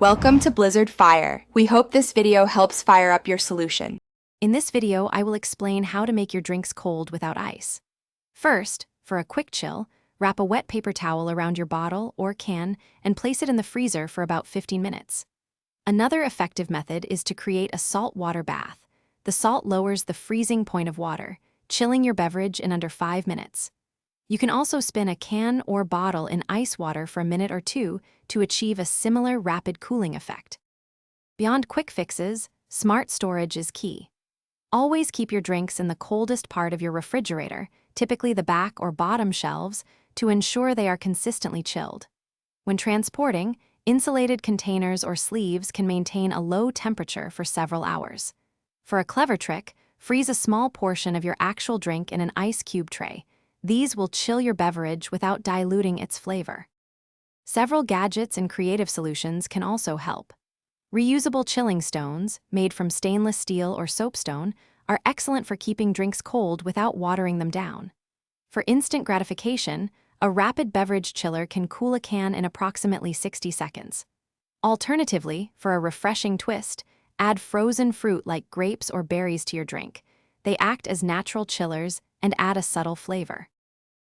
Welcome to Blizzard Fire. We hope this video helps fire up your solution. In this video, I will explain how to make your drinks cold without ice. First, for a quick chill, wrap a wet paper towel around your bottle or can and place it in the freezer for about 15 minutes. Another effective method is to create a salt water bath. The salt lowers the freezing point of water, chilling your beverage in under 5 minutes. You can also spin a can or bottle in ice water for a minute or two to achieve a similar rapid cooling effect. Beyond quick fixes, smart storage is key. Always keep your drinks in the coldest part of your refrigerator, typically the back or bottom shelves, to ensure they are consistently chilled. When transporting, insulated containers or sleeves can maintain a low temperature for several hours. For a clever trick, freeze a small portion of your actual drink in an ice cube tray. These will chill your beverage without diluting its flavor. Several gadgets and creative solutions can also help. Reusable chilling stones, made from stainless steel or soapstone, are excellent for keeping drinks cold without watering them down. For instant gratification, a rapid beverage chiller can cool a can in approximately 60 seconds. Alternatively, for a refreshing twist, add frozen fruit like grapes or berries to your drink. They act as natural chillers and add a subtle flavor.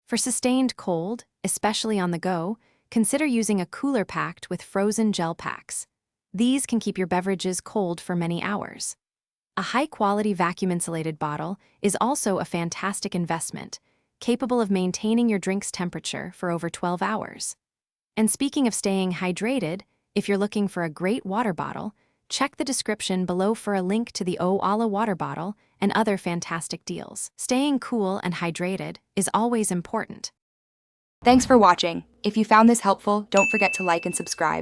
For sustained cold, especially on the go, consider using a cooler packed with frozen gel packs. These can keep your beverages cold for many hours. A high-quality vacuum-insulated bottle is also a fantastic investment, capable of maintaining your drink's temperature for over 12 hours. And speaking of staying hydrated, if you're looking for a great water bottle, check the description below for a link to the Oala water bottle and other fantastic deals. Staying cool and hydrated is always important. Thanks for watching. If you found this helpful, don't forget to like and subscribe.